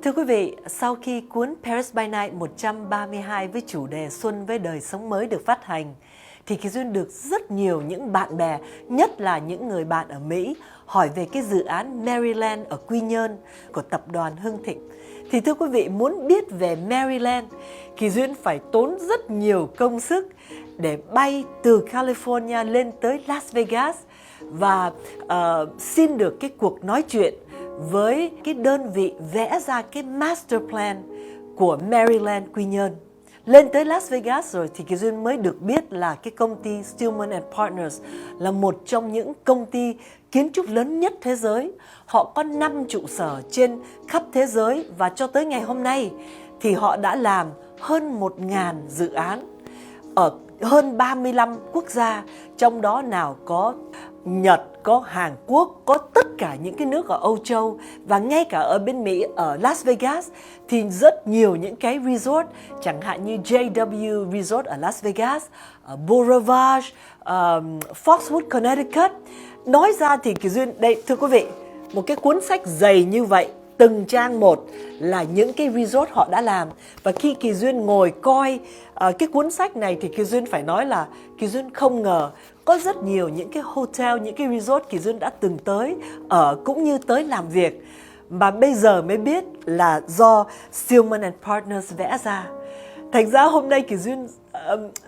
Thưa quý vị, sau khi cuốn Paris by Night 132 với chủ đề Xuân với đời sống mới được phát hành, thì Kỳ Duyên được rất nhiều những bạn bè, nhất là những người bạn ở Mỹ, hỏi về cái dự án MerryLand ở Quy Nhơn của tập đoàn Hưng Thịnh. Thì thưa quý vị, muốn biết về MerryLand, Kỳ Duyên phải tốn rất nhiều công sức để bay từ California lên tới Las Vegas và xin được cái cuộc nói chuyện với cái đơn vị vẽ ra cái master plan của MerryLand Quy Nhơn. Lên tới Las Vegas rồi thì Kỳ Duyên mới được biết là cái công ty Steelman Partners là một trong những công ty kiến trúc lớn nhất thế giới. Họ có 5 trụ sở trên khắp thế giới và cho tới ngày hôm nay thì họ đã làm hơn 1.000 dự án ở hơn 35 quốc gia, trong đó nào có Nhật, có Hàn Quốc, có tất cả những cái nước ở Âu Châu và ngay cả ở bên Mỹ, ở Las Vegas thì rất nhiều những cái resort, chẳng hạn như JW Resort ở Las Vegas, Beau Rivage, Foxwood, Connecticut. Nói ra thì Kỳ Duyên, đây thưa quý vị, một cái cuốn sách dày như vậy, từng trang một là những cái resort họ đã làm. Và khi Kỳ Duyên ngồi coi cái cuốn sách này thì Kỳ Duyên phải nói là Kỳ Duyên không ngờ có rất nhiều những cái hotel, những cái resort Kỳ Duyên đã từng tới ở cũng như tới làm việc, mà bây giờ mới biết là do Steelman Partners vẽ ra. Thành ra hôm nay Kỳ Duyên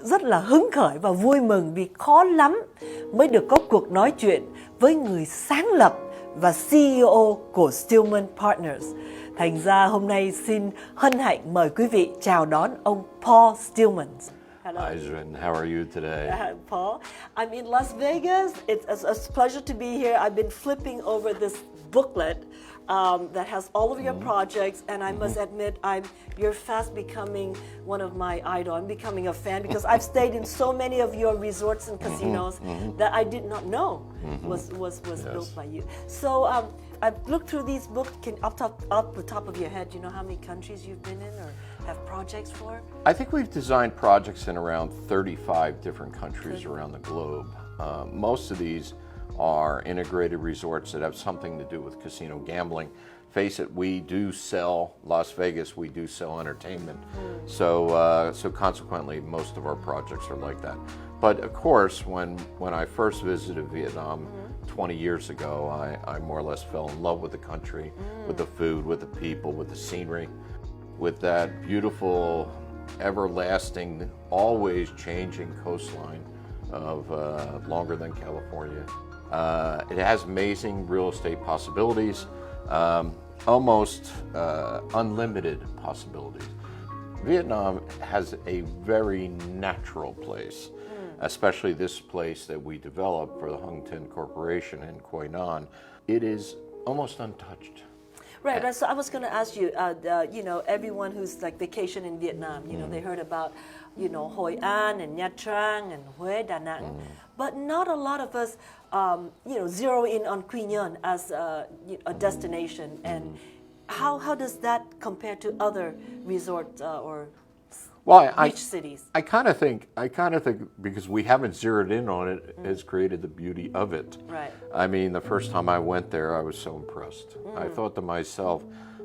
rất là hứng khởi và vui mừng vì khó lắm mới được có cuộc nói chuyện với người sáng lập và CEO của Steelman Partners. Thành ra hôm nay xin hân hạnh mời quý vị chào đón ông Paul Steelman. Hello. Hi, Trân. How are you today? Paul, I'm in Las Vegas. It's a pleasure to be here. I've been flipping over this booklet that has all of your projects, and I must admit, you're fast becoming one of my idols. I'm becoming a fan because I've stayed in so many of your resorts and casinos that I did not know was built by you. So I've looked through these books. Off the top of your head, do you know how many countries you've been in or have projects for? I think we've designed projects in around 35 different countries around the globe. Most of these are integrated resorts that have something to do with casino gambling. Face it, we do sell Las Vegas, we do sell entertainment. So consequently, most of our projects are like that. But of course, when I first visited Vietnam 20 years ago, I more or less fell in love with the country, with the food, with the people, with the scenery, with that beautiful, everlasting, always changing coastline of longer than California. It has amazing real estate possibilities, almost unlimited possibilities. Vietnam has a very natural place, especially this place that we developed for the Hung Tin Corporation in Quai Nan. It is almost untouched. Right. So I was going to ask you, everyone who's like vacation in Vietnam, they heard about, Hội An and Nha Trang and Huế, Da Nang, but not a lot of us, zero in on Quy Nhơn as a destination. And how does that compare to other resorts or beach cities? I kind of think because we haven't zeroed in on it has created the beauty of it. Right. I mean, the first time I went there, I was so impressed. I thought to myself,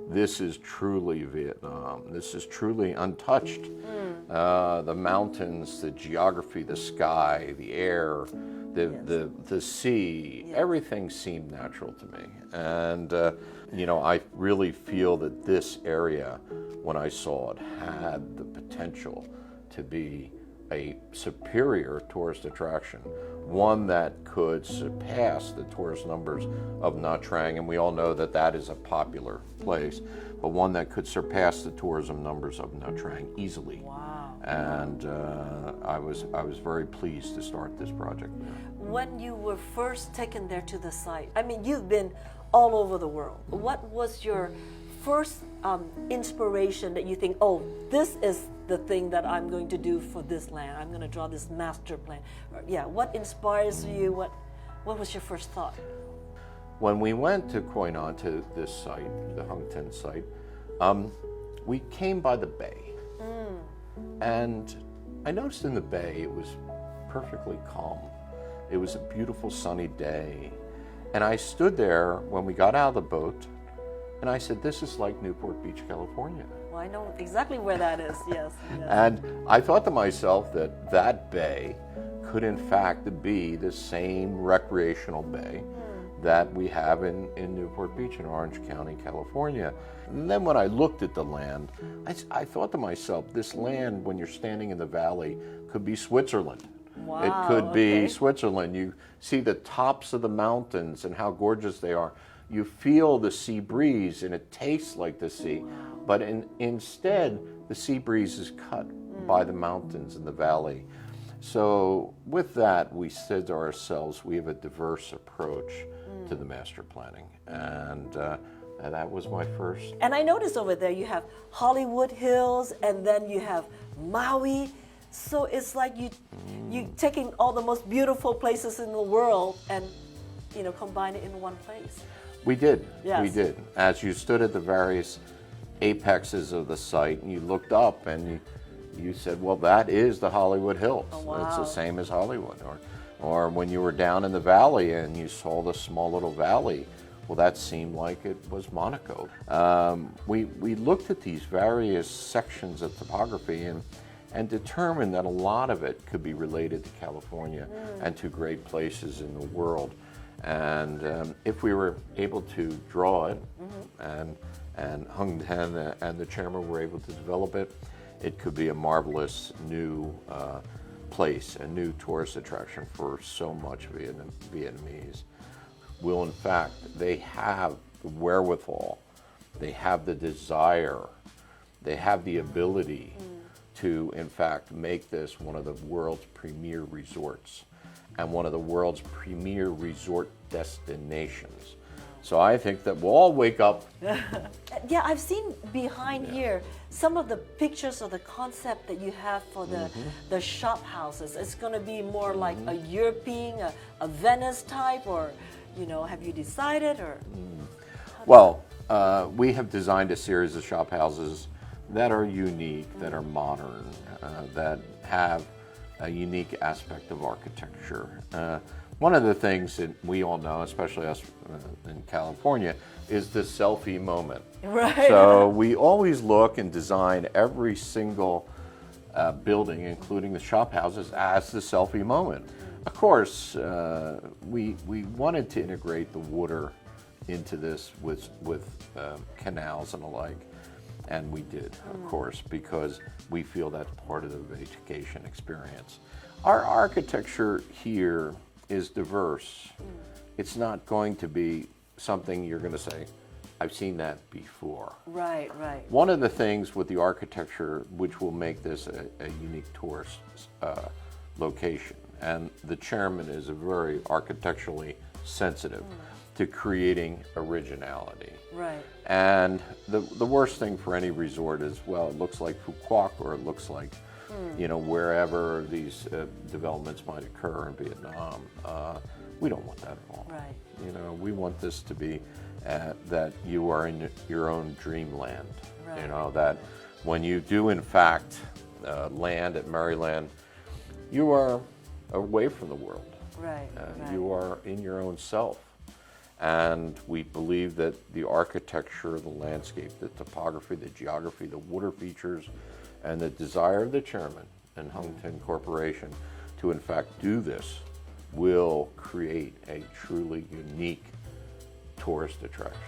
this is truly Vietnam. This is truly untouched. The mountains, the geography, the sky, the air, the sea, everything seemed natural to me. And, I really feel that this area, when I saw it, had the potential to be a superior tourist attraction, one that could surpass the tourist numbers of Nha Trang, and we all know that that is a popular place, but one that could surpass the tourism numbers of Nha Trang easily. Wow. And I was very pleased to start this project there. When you were first taken there to the site, I mean, you've been all over the world. What was your first inspiration that you think, oh, this is the thing that I'm going to do for this land? I'm going to draw this master plan. What inspires you? What was your first thought? When we went to Quai Nan, to this site, the Hung Tin site, we came by the bay. And I noticed in the bay it was perfectly calm. It was a beautiful sunny day. And I stood there when we got out of the boat And I said, this is like Newport Beach, California. Well, I know exactly where that is, yes. And I thought to myself that that bay could in fact be the same recreational bay that we have in Newport Beach in Orange County, California. And then when I looked at the land, I thought to myself, this land, when you're standing in the valley, could be Switzerland. Wow, it could be okay. Switzerland. You see the tops of the mountains and how gorgeous they are. You feel the sea breeze and it tastes like the sea. Wow. But instead, the sea breeze is cut by the mountains in the valley. So with that, we said to ourselves, we have a diverse approach to the master planning. And that was my first. And I noticed over there you have Hollywood Hills and then you have Maui. So it's like you taking all the most beautiful places in the world and combine it in one place. We did. Yes. We did. As you stood at the various apexes of the site and you looked up and you said, well, that is the Hollywood Hills. Oh, wow. It's the same as Hollywood. Or when you were down in the valley and you saw the small little valley, well, that seemed like it was Monaco. We looked at these various sections of topography and determined that a lot of it could be related to California and to great places in the world. And if we were able to draw it, and Hung Ten and the chairman were able to develop it, it could be a marvelous new place, a new tourist attraction for so much Vietnamese. Will, in fact, they have the wherewithal, they have the desire, they have the ability to, in fact, make this one of the world's premier resorts and one of the world's premier resort destinations. So I think that we'll all wake up. Yeah, I've seen behind here some of the pictures of the concept that you have for the shop houses. It's going to be more like a European, a Venice type, or have you decided? Or Well, we have designed a series of shop houses that are unique, that are modern, that have a unique aspect of architecture. One of the things that we all know, especially us in California, is the selfie moment. Right. So we always look and design every single building, including the shop houses, as the selfie moment. Of course, we wanted to integrate the water into this with canals and the like. And we did, of course, because we feel that's part of the vacation experience. Our architecture here is diverse. It's not going to be something you're going to say, I've seen that before. Right, right. One of the things with the architecture which will make this a unique tourist location, and the chairman is very architecturally sensitive to creating originality. Right. And the worst thing for any resort is, well, it looks like Phu Quoc, or it looks like, wherever these developments might occur in Vietnam. We don't want that at all. Right. We want this to be that you are in your own dreamland. Right. That when you do, in fact, land at MerryLand, you are away from the world. Right. Right. You are in your own self. And we believe that the architecture, the landscape, the topography, the geography, the water features, and the desire of the chairman and Hung Ten Corporation to in fact do this will create a truly unique tourist attraction.